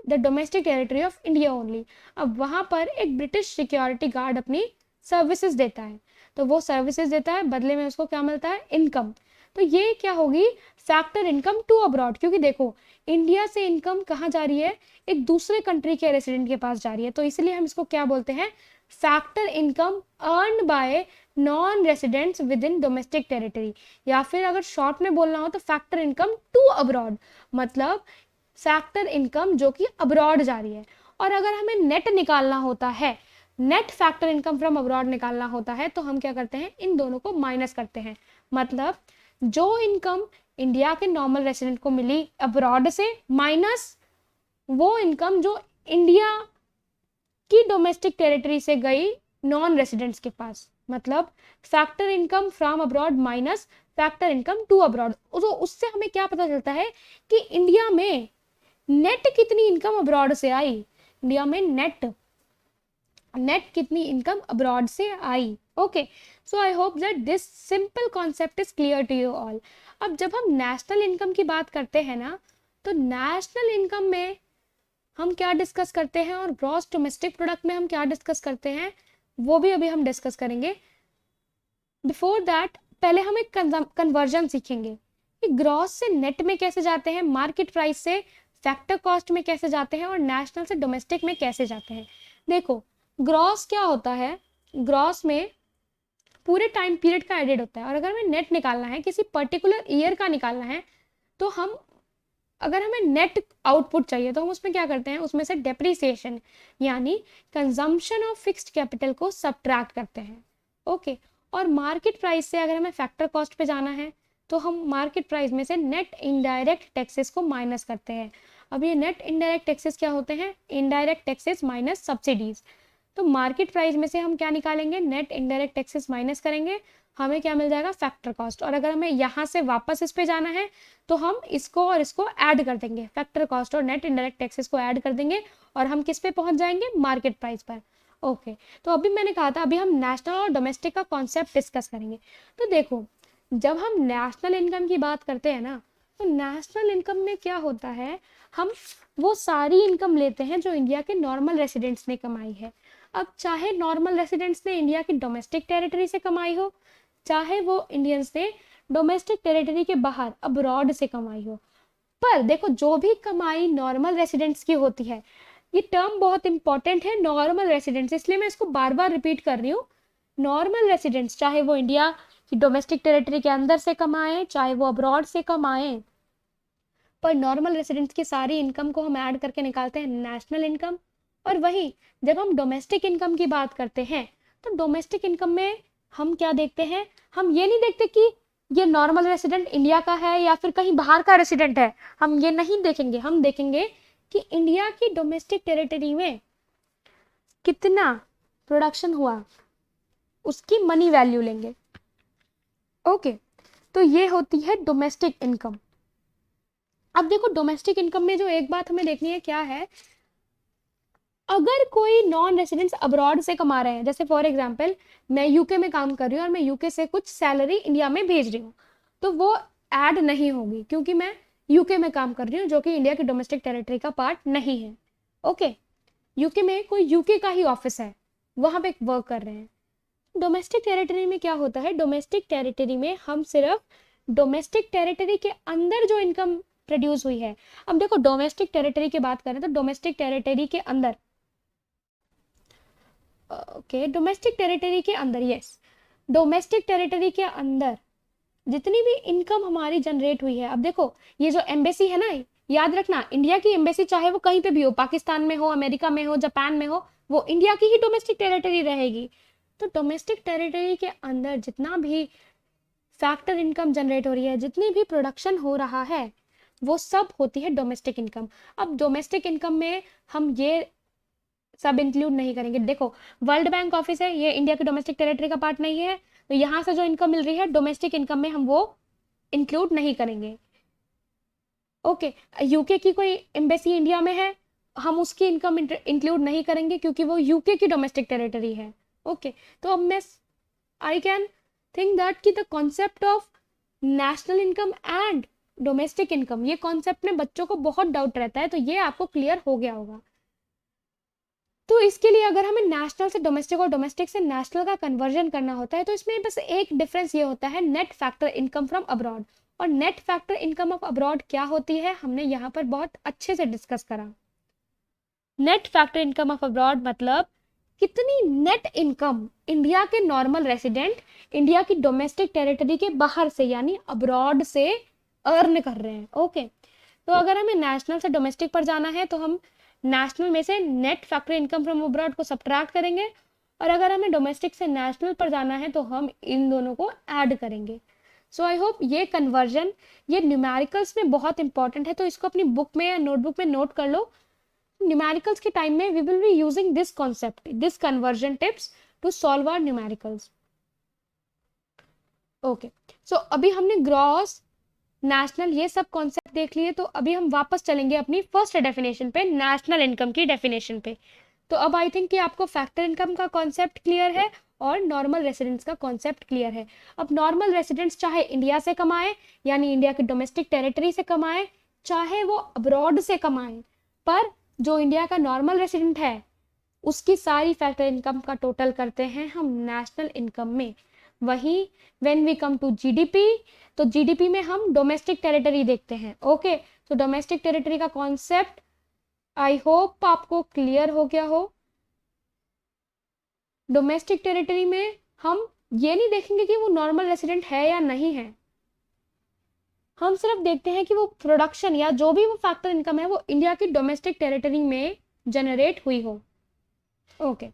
the domestic territory of India only. अब वहां पर एक ब्रिटिश सिक्योरिटी गार्ड अपनी सर्विसेज देता है, तो वो सर्विसेज देता है, बदले में उसको क्या मिलता है, इनकम। तो ये क्या होगी, फैक्टर इनकम टू अब्रॉड, क्योंकि देखो इंडिया से इनकम कहाँ जा रही है, एक दूसरे कंट्री के रेसिडेंट के पास जा रही है, तो इसलिए हम इसको क्या बोलते हैं, factor income earn by non residents with in domestic territory, या फिर अगर शॉर्ट में बोलना हो तो फैक्टर इनकम टू अब्रॉड, मतलब फैक्टर इनकम जो कि अब्रॉड जा रही है। और अगर हमें नेट निकालना होता है, net factor income from abroad निकालना होता है, तो हम क्या करते हैं, इन दोनों को माइनस करते हैं। मतलब जो इनकम इंडिया के नॉर्मल रेसिडेंट को मिली अब्रॉड से, माइनस वो इनकम जो इंडिया की डोमेस्टिक टेरिटरी से गई नॉन रेसिडेंट्स के पास, मतलब factor income from abroad minus factor income to abroad. तो उससे हमें क्या पता चलता है कि इंडिया में नेट कितनी इनकम अब्रॉड से आई, इंडिया में नेट कितनी इनकम अब्रॉड से आई। Okay, so I hope that this simple concept is clear to you all. अब जब हम नेशनल इनकम की बात करते हैं ना, तो नेशनल इनकम में हम क्या डिस्कस करते हैं और ग्रॉस डोमेस्टिक प्रोडक्ट में हम क्या डिस्कस करते हैं, वो भी अभी हम डिस्कस करेंगे। बिफोर दैट पहले हम एक कन्वर्जन सीखेंगे कि ग्रॉस से नेट में कैसे जाते हैं, मार्केट प्राइस से फैक्टर कॉस्ट में कैसे जाते हैं, और नेशनल से डोमेस्टिक में कैसे जाते हैं। देखो ग्रॉस क्या होता है, ग्रॉस में पूरे टाइम पीरियड का एडेड होता है, और अगर हमें नेट निकालना है, किसी पर्टिकुलर ईयर का निकालना है, तो हम अगर हमें नेट आउटपुट चाहिए तो हम उसमें क्या करते हैं, उसमें से डेप्रिसिएशन यानी कंजम्पशन ऑफ फिक्स्ड कैपिटल को सब्ट्रैक्ट करते हैं। ओके, और मार्केट प्राइस से अगर हमें फैक्टर कॉस्ट पे जाना है तो हम मार्केट प्राइस में से नेट इनडायरेक्ट टैक्सेस को माइनस करते हैं। अब ये नेट इनडायरेक्ट टैक्सेस क्या होते हैं, इनडायरेक्ट टैक्सेस माइनस सब्सिडीज। तो मार्केट प्राइस में से हम क्या निकालेंगे, नेट इनडायरेक्ट टैक्सेस माइनस करेंगे, हमें क्या मिल जाएगा, फैक्टर कॉस्ट। और अगर हमें यहाँ से वापस इस पे जाना है तो हम इसको और इसको ऐड कर देंगे, फैक्टर कॉस्ट और नेट इनडायरेक्ट टैक्सेस को ऐड कर देंगे, और हम किस पे पहुंच जाएंगे, मार्केट प्राइस पर। ओके, तो अभी मैंने कहा था अभी हम नेशनल और डोमेस्टिक का कॉन्सेप्ट डिस्कस करेंगे। तो देखो जब हम नेशनल इनकम की बात करते हैं ना, तो नेशनल इनकम में क्या होता है, हम वो सारी इनकम लेते हैं जो इंडिया के नॉर्मल रेसिडेंट्स ने कमाई है। अब चाहे नॉर्मल रेसिडेंट्स ने इंडिया की डोमेस्टिक टेरिटरी से कमाई हो, चाहे वो इंडियंस ने डोमेस्टिक टेरिटरी के बाहर अब्रॉड से कमाई हो, पर देखो जो भी कमाई नॉर्मल रेसिडेंट्स की होती है, ये टर्म बहुत इंपॉर्टेंट है, नॉर्मल रेसिडेंट्स, इसलिए मैं इसको बार बार रिपीट कर रही हूँ। नॉर्मल रेसिडेंट्स चाहे वो इंडिया की डोमेस्टिक टेरिटरी के अंदर से कमाएं, चाहे वो अब्रॉड से कमाएं, पर नॉर्मल रेसिडेंट्स की सारी इनकम को हम ऐड करके निकालते हैं नेशनल इनकम। और वही जब हम डोमेस्टिक इनकम की बात करते हैं, तो डोमेस्टिक इनकम में हम क्या देखते हैं, हम ये नहीं देखते कि ये नॉर्मल रेसिडेंट इंडिया का है या फिर कहीं बाहर का रेसिडेंट है, हम ये नहीं देखेंगे। हम देखेंगे कि इंडिया की डोमेस्टिक टेरिटरी में कितना प्रोडक्शन हुआ, उसकी मनी वैल्यू लेंगे। ओके, तो ये होती है डोमेस्टिक इनकम। अब देखो डोमेस्टिक इनकम में जो एक बात हमें देखनी है क्या है, अगर कोई नॉन रेसिडेंट्स अब्रॉड से कमा रहे हैं, जैसे फॉर एग्जांपल मैं यूके में काम कर रही हूँ और मैं यूके से कुछ सैलरी इंडिया में भेज रही हूँ, तो वो ऐड नहीं होगी क्योंकि मैं यूके में काम कर रही हूँ जो कि इंडिया की डोमेस्टिक टेरिटरी का पार्ट नहीं है। ओके, यूके में कोई यूके का ही ऑफिस है, वहाँ पे वर्क कर रहे हैं। डोमेस्टिक टेरिटरी में क्या होता है, डोमेस्टिक टेरिटरी में हम सिर्फ डोमेस्टिक टेरिटरी के अंदर जो इनकम प्रोड्यूस हुई है, अब देखो डोमेस्टिक टेरिटरी की बात करें तो डोमेस्टिक टेरिटरी के अंदर, ओके डोमेस्टिक टेरिटरी के अंदर, यस डोमेस्टिक टेरिटरी के अंदर जितनी भी इनकम हमारी जनरेट हुई है, अब देखो ये जो एम्बेसी है ना, याद रखना इंडिया की एम्बेसी चाहे वो कहीं पे भी हो, पाकिस्तान में हो, अमेरिका में हो, जापान में हो, वो इंडिया की ही डोमेस्टिक टेरिटरी रहेगी। तो डोमेस्टिक टेरिटरी के अंदर जितना भी फैक्टर इनकम जनरेट हो रही है, जितनी भी प्रोडक्शन हो रहा है, वो सब होती है डोमेस्टिक इनकम। अब डोमेस्टिक इनकम में हम ये सब इंक्लूड नहीं करेंगे। देखो, वर्ल्ड बैंक ऑफिस है, ये इंडिया की डोमेस्टिक टेरिटरी का पार्ट नहीं है, तो यहाँ से जो इनकम मिल रही है डोमेस्टिक इनकम में हम वो इंक्लूड नहीं करेंगे। ओके, यूके की कोई एम्बेसी इंडिया में है, हम उसकी इनकम इंक्लूड नहीं करेंगे क्योंकि वो यूके की डोमेस्टिक टेरिटरी है। ओके, तो अब मैं आई कैन थिंक दैट कि the concept of national income and domestic income, ये कॉन्सेप्ट में बच्चों को बहुत डाउट रहता है, तो ये आपको क्लियर हो गया होगा। तो इसके लिए अगर हमें नेशनल से डोमेस्टिक और डोमेस्टिक से नेशनल का कन्वर्जन करना होता है तो इसमें बस एक डिफरेंस ये होता है, net factor income from abroad. और net factor income of abroad क्या होती है हमने यहाँ पर बहुत अच्छे से डिस्कस करा। Net factor income of abroad मतलब कितनी नेट इनकम इंडिया के नॉर्मल रेसिडेंट इंडिया की डोमेस्टिक टेरिटरी के बाहर से यानी अब्रॉड से अर्न कर रहे हैं। ओके, तो अगर हमें नेशनल से डोमेस्टिक पर जाना है तो हम नेशनल में से net factor income from abroad को सब्ट्रैक्ट करेंगे, और अगर हमें डोमेस्टिक से नेशनल पर जाना है तो हम इन दोनों को ऐड करेंगे। सो आई होप ये कन्वर्जन, ये न्यूमेरिकल्स में बहुत इंपॉर्टेंट है, तो इसको अपनी बुक में या नोटबुक में नोट कर लो। न्यूमेरिकल्स के टाइम में we will be using this concept, this conversion tips to solve our numericals. Okay, so अभी हमने ग्रॉस, नेशनल, ये सब कॉन्सेप्ट देख लिए, तो अभी हम वापस चलेंगे अपनी फर्स्ट डेफिनेशन पे, नेशनल इनकम की डेफिनेशन पे। तो अब आई थिंक कि आपको फैक्टर इनकम का कॉन्सेप्ट क्लियर है और नॉर्मल रेसिडेंस का कॉन्सेप्ट क्लियर है। अब नॉर्मल रेसिडेंट्स चाहे इंडिया से कमाए यानी इंडिया की डोमेस्टिक टेरिटरी से कमाए, चाहे वो अब्रॉड से कमाए, पर जो इंडिया का नॉर्मल रेसिडेंट है उसकी सारी फैक्टर इनकम का टोटल करते हैं हम नेशनल इनकम में। वहीं when we come to GDP, तो जीडीपी में हम डोमेस्टिक टेरिटरी देखते हैं। ओके, तो डोमेस्टिक टेरिटरी का कॉन्सेप्ट आई होप आपको क्लियर हो गया हो। डोमेस्टिक टेरिटरी में हम ये नहीं देखेंगे कि वो नॉर्मल रेसिडेंट है या नहीं है, हम सिर्फ देखते हैं कि वो प्रोडक्शन या जो भी वो फैक्टर इनकम है वो इंडिया की डोमेस्टिक टेरिटरी में जनरेट हुई हो। ओके,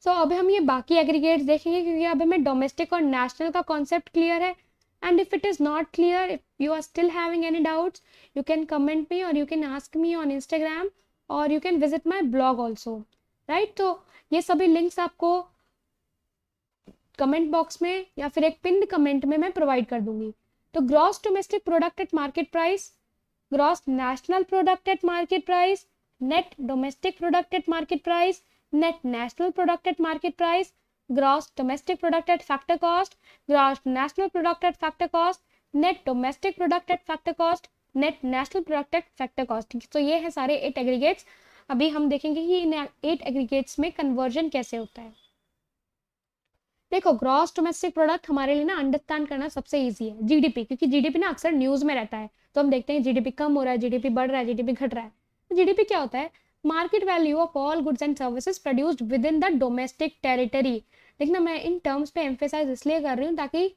सो अब हम ये बाकी एग्रीगेट्स देखेंगे क्योंकि अब हमें डोमेस्टिक और नेशनल का कॉन्सेप्ट क्लियर है। And if it is not clear, if you are still having any doubts, you can comment me और you can ask me on Instagram और you can visit my blog also, right. तो ये सभी links आपको comment box में या फिर एक पिन्ड कमेंट में मैं प्रोवाइड कर दूंगी। तो gross domestic product at market price, gross national product at market price, net domestic product at market price, net national product at market price, gross domestic product at factor cost, gross national product at factor cost, net domestic product at factor cost, net national product at factor cost। तो ये है सारे 8 aggregates. अभी हम देखेंगे कि इन 8 aggregates में conversion कैसे होता है। देखो, ग्रॉस डोमेस्टिक प्रोडक्ट हमारे लिए ना अंडरस्टैंड करना सबसे इजी है, जीडीपी, क्योंकि जीडीपी ना अक्सर न्यूज में रहता है, तो हम देखते हैं जीडीपी कम हो रहा है, जीडीपी बढ़ रहा है, जीडीपी घट रहा है। तो जीडीपी क्या होता है? Market value of all goods and services produced with in the domestic territory. देखना, मैं इन टर्म्स पे एम्फेसाइज इसलिए कर रही हूँ ताकि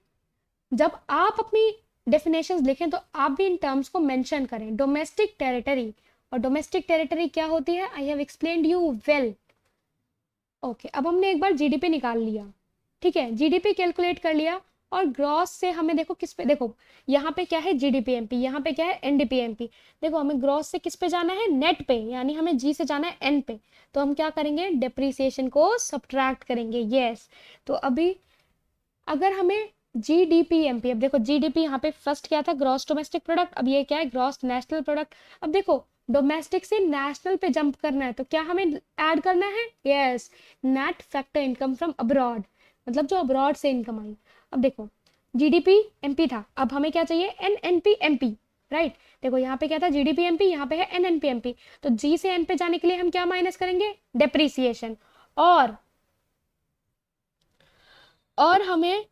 जब आप अपनी डेफिनेशंस लिखें तो आप भी इन टर्म्स को मेंशन करें। डोमेस्टिक टेरिटरी, और डोमेस्टिक टेरिटरी क्या होती है I have explained you well. Okay, अब हमने एक बार जीडीपी निकाल लिया, ठीक है, जीडीपी कैलकुलेट कर लिया, और ग्रॉस से हमें देखो किस पे, देखो यहाँ पे क्या है जीडीपीएमपी, यहाँ पे क्या है एनडीपीएमपी। देखो हमें ग्रॉस से किस पे जाना है? नेट पे, यानी हमें जी से जाना है एन पे, तो हम क्या करेंगे? डेप्रीसिएशन को सब्ट्रैक्ट करेंगे। यस, तो अभी अगर हमें जीडीपीएमपी, अब देखो जीडीपी यहाँ पे फर्स्ट क्या था? ग्रॉस डोमेस्टिक प्रोडक्ट, अब ये क्या है? Gross national product. अब देखो डोमेस्टिक से नेशनल पे जंप करना है तो क्या हमें ऐड करना है? Yes, net factor income from abroad, मतलब जो अब्रॉड से इनकम आई। अब देखो जीडीपी एमपी था, अब हमें क्या चाहिए? NNP MP, right. देखो यहाँ पे क्या था? जीडीपी एमपी, यहाँ पे है एनएनपी एमपी, तो जी से एन पे जाने के लिए हम क्या माइनस करेंगे? डेप्रीसिएशन। और हमें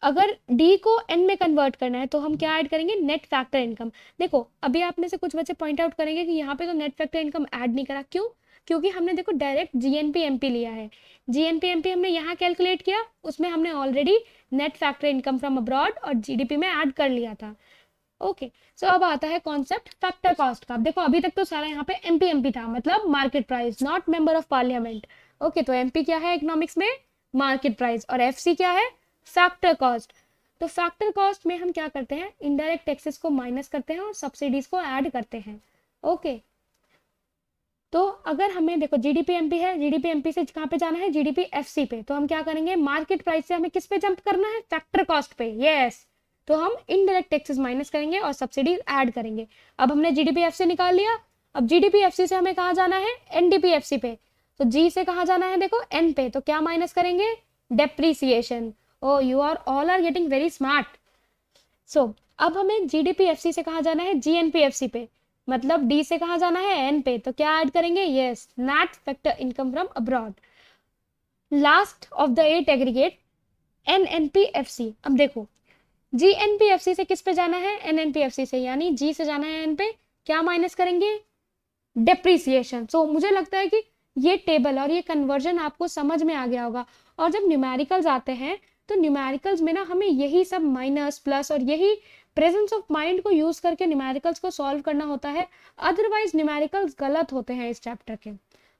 अगर डी को एन में कन्वर्ट करना है तो हम क्या ऐड करेंगे? Net factor income. देखो अभी आप में से कुछ बच्चे पॉइंट आउट करेंगे कि यहाँ पे तो नेट फैक्टर इनकम ऐड नहीं करा, क्यों? क्योंकि हमने देखो डायरेक्ट जीएनपी एमपी लिया है, जीएनपी एमपी हमने यहाँ कैलकुलेट किया, उसमें हमने already net factor income from abroad और जीडीपी में ऐड कर लिया था। ओके, सो अब आता है कॉन्सेप्ट फैक्टर कॉस्ट का। देखो अभी तक तो सारा यहाँ पे एमपी एमपी था, मतलब market price, not member of parliament. Okay, तो एमपी क्या है इकोनॉमिक्स में? मार्केट प्राइस, और एफसी क्या है? Factor cost. तो फैक्टर कॉस्ट में हम क्या करते हैं, इनडायरेक्ट टैक्सेस को माइनस करते हैं और सब्सिडीज को ऐड करते हैं। ओके, तो अगर हमें देखो जीडीपी एमपी है, जीडीपी एमपी से कहाँ पे जाना है, जीडीपी एफसी पे, तो हम क्या करेंगे, मार्केट प्राइस से हमें किस पे जंप करना है, फैक्टर कॉस्ट पे। यस, तो हम इनडायरेक्ट टैक्सेस माइनस करेंगे और सब्सिडीज ऐड करेंगे। अब हमने जीडीपी एफसी निकाल लिया, अब जीडीपी एफसी से हमें कहाँ जाना है, एनडीपी एफसी पे। तो जी से कहाँ जाना है, देखो एन पे, तो क्या माइनस करेंगे, depreciation. Oh you are all are getting very smart. So अब हमें जीडीपी एफसी से कहाँ जाना है, जीएनपी एफसी पे, मतलब डी से कहाँ जाना है, एन पे, तो क्या ऐड करेंगे, yes, net factor income from abroad. Last of the 8 aggregate NNPFC. अब देखो जीएनपीएफसी से किस पे जाना है, एनएनपीएफसी से, यानी जी से जाना है एन पे, क्या माइनस करेंगे, डेप्रीसिएशन। सो मुझे लगता है कि ये टेबल और ये कन्वर्जन आपको समझ में आ गया होगा। और जब न्यूमेरिकल्स आते हैं तो न्यूमेरिकल्स में ना हमें यही सब माइनस प्लस और यही प्रेजेंस ऑफ माइंड को यूज करके न्यूमेरिकल्स को सॉल्व करना होता है, अदरवाइज न्यूमेरिकल्स गलत होते हैं इस चैप्टर के।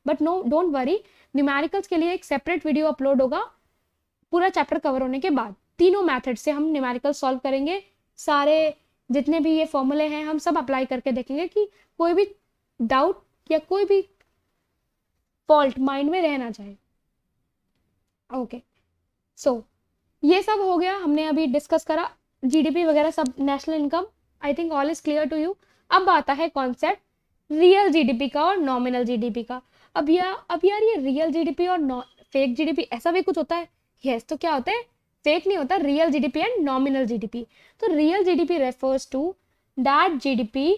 But no, don't worry, numericals के लिए एक सेपरेट वीडियो अपलोड होगा पूरा चैप्टर कवर होने के बाद। तीनों मेथड से हम न्यूमेरिकल सॉल्व करेंगे, सारे जितने भी ये फॉर्मूले हैं हम सब अप्लाई करके देखेंगे कि कोई भी डाउट या कोई भी फॉल्ट माइंड में रहना चाहिए। ओके, सो ये सब हो गया, हमने अभी डिस्कस करा जीडीपी वगैरह सब, national income. I think all is clear to you. अब आता है कॉन्सेप्ट रियल जीडीपी का और नॉमिनल जीडीपी का। अब यार ये रियल जीडीपी और फेक जीडीपी ऐसा भी कुछ होता है? यस, तो क्या होता है, फेक नहीं होता, real GDP and nominal GDP. तो real GDP refers to that GDP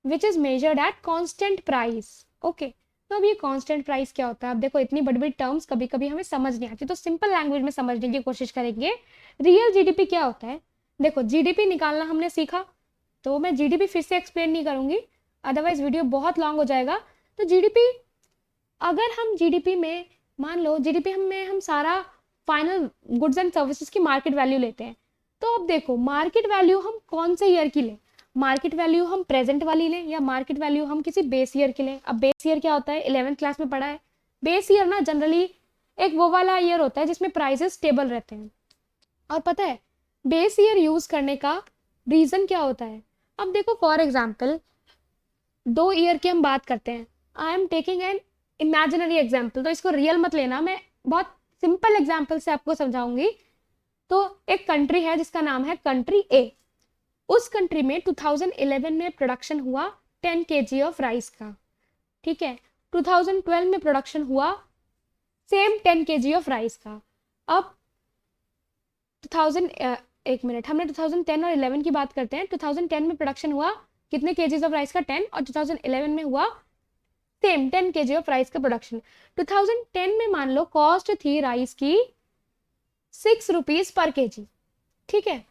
which is measured at constant price. Okay, तो अब ये कांस्टेंट प्राइस क्या होता है? अब देखो इतनी बड़ी बड़ी टर्म्स कभी कभी हमें समझ नहीं आती, तो सिंपल लैंग्वेज में समझने की कोशिश करेंगे। रियल जीडीपी क्या होता है? देखो जीडीपी निकालना हमने सीखा, तो मैं जीडीपी फिर से एक्सप्लेन नहीं करूंगी, अदरवाइज वीडियो बहुत लॉन्ग हो जाएगा। तो जीडीपी, अगर हम जीडीपी में मान लो जीडीपी में हम सारा फाइनल गुड्स एंड सर्विसेज की मार्केट वैल्यू लेते हैं, तो अब देखो मार्केट वैल्यू हम कौन से ईयर की लें, मार्केट वैल्यू हम प्रेजेंट वाली लें या मार्केट वैल्यू हम किसी बेस ईयर की लें। अब बेस ईयर क्या होता है, 11th क्लास में पढ़ा है। बेस ईयर ना जनरली एक वो वाला ईयर होता है जिसमें प्राइसेस स्टेबल रहते हैं। और पता है बेस ईयर यूज करने का रीजन क्या होता है? अब देखो फॉर एग्जाम्पल 2 ईयर की हम बात करते हैं, I am taking an imaginary example, तो इसको रियल मत लेना, मैं बहुत सिंपल एग्जाम्पल से आपको समझाऊंगी। तो एक कंट्री है जिसका नाम है कंट्री ए। उस कंट्री में 2011 में प्रोडक्शन हुआ 10 kg ऑफ राइस का, ठीक है। 2012 में प्रोडक्शन हुआ सेम 10 kg ऑफ राइस का। अब एक मिनट, हमने 2010 और 11 की बात करते हैं। 2010 में प्रोडक्शन हुआ कितने केजीज ऑफ राइस का, 10, और 2011 में हुआ सेम 10 kg ऑफ राइस का प्रोडक्शन। 2010 में मान लो कॉस्ट थी राइस की 6 रुपीज पर केजी, ठीक है।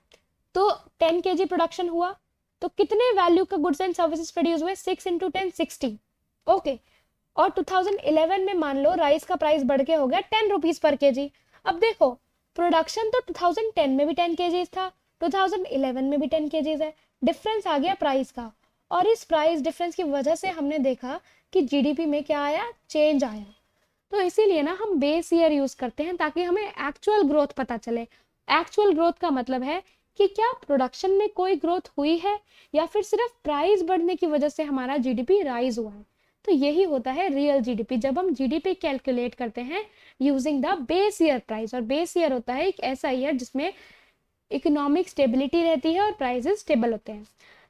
तो 10 kg प्रोडक्शन हुआ तो कितने वैल्यू का गुड्स एंड सर्विसेज प्रोड्यूस हुए, 6 × 10 60, ओके। और 2011 में मान लो राइस का प्राइस बढ़ के हो गया 10 रुपीज पर केजी। अब देखो प्रोडक्शन तो 2010 में भी 10 kg था, 2011 में भी 10 kg है, डिफरेंस आ गया प्राइस का। और इस प्राइस डिफरेंस की वजह से हमने देखा कि जीडीपी में क्या आया, चेंज आया। तो इसीलिए ना हम बेस ईयर यूज करते हैं ताकि हमें एक्चुअल ग्रोथ पता चले। एक्चुअल ग्रोथ का मतलब है कि क्या प्रोडक्शन में कोई ग्रोथ हुई है या फिर सिर्फ प्राइस बढ़ने की वजह से हमारा जीडीपी राइज हुआ है। तो यही होता है रियल जीडीपी, जब हम जीडीपी कैलकुलेट करते हैं using the base year price. और बेस ईयर होता है एक ऐसा ईयर जिसमें इकोनॉमिक स्टेबिलिटी रहती है और प्राइसेस स्टेबल होते हैं।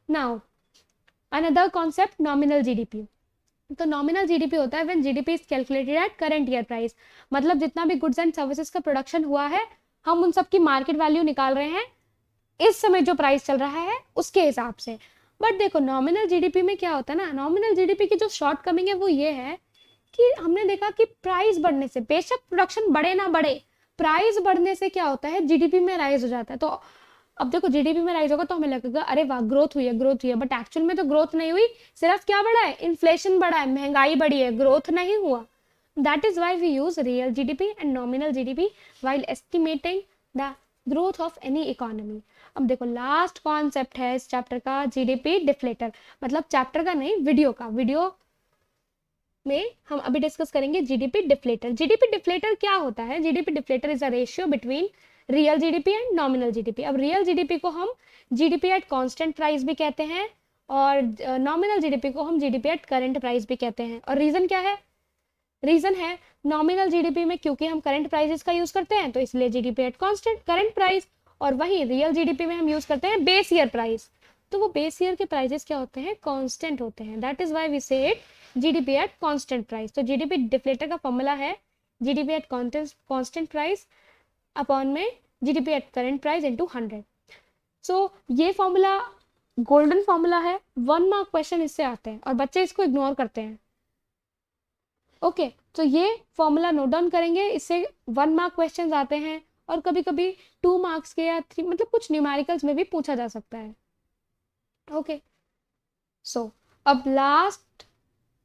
Now another concept nominal GDP. तो नॉमिनल जीडीपी होता है when GDP is calculated at current year price, मतलब जितना भी गुड्स एंड सर्विसेज का प्रोडक्शन हुआ है हम उन सब की मार्केट वैल्यू निकाल रहे हैं इस समय जो प्राइस चल रहा है उसके हिसाब से। बट देखो नॉमिनल जीडीपी में क्या होता है ना, नॉमिनल जीडीपी की जो शॉर्ट कमिंग है वो ये है कि हमने देखा कि प्राइस बढ़ने से, बेशक प्रोडक्शन बढ़े ना बढ़े, प्राइस बढ़ने से क्या होता है, जीडीपी में राइज हो जाता है। तो अब देखो जीडीपी में राइज होगा तो हमें लगेगा अरे वाह ग्रोथ हुई है, ग्रोथ हुई है, बट एक्चुअल में तो ग्रोथ नहीं हुई, सिर्फ क्या बढ़ा है, इन्फ्लेशन बढ़ा है, महंगाई बढ़ी है, ग्रोथ नहीं हुआ। That is why we use real GDP and nominal GDP while estimating the growth of any economy. अब देखो लास्ट कॉन्सेप्ट है इस चैप्टर का जीडीपी डिफ्लेटर, मतलब चैप्टर का नहीं वीडियो का, वीडियो में हम अभी डिस्कस करेंगे जीडीपी डिफ्लेटर। जीडीपी डिफ्लेटर क्या होता है? GDP deflator is a ratio between real GDP and nominal GDP. अब रियल जीडीपी को हम जीडीपी एट कांस्टेंट प्राइस भी कहते हैं और नॉमिनल जीडीपी को हम जीडीपी एट करंट प्राइस भी कहते हैं। और रीजन क्या है? रीजन है नॉमिनल जीडीपी में क्योंकि हम करंट प्राइसेस का यूज करते हैं तो इसलिए GDP at constant current price, और वहीं रियल जीडीपी में हम यूज करते हैं बेस ईयर प्राइस, तो वो बेस ईयर के प्राइसेस क्या होते हैं? कांस्टेंट होते हैं। That is why we say it GDP at constant price. तो जीडीपी डिफ्लेटर का फॉर्मूला है GDP at constant price upon में GDP at current price into 100। So ये फॉर्मूला गोल्डन फॉर्मूला है, 1 मार्क क्वेश्चन इससे आते हैं और बच्चे इसको इग्नोर करते हैं। ओके तो ये फॉर्मूला नोट डाउन करेंगे, इससे 1 मार्क क्वेश्चन आते हैं और कभी कभी 2 मार्क्स के या 3 मतलब कुछ न्यूमेरिकल्स में भी पूछा जा सकता है। ओके सो अब लास्ट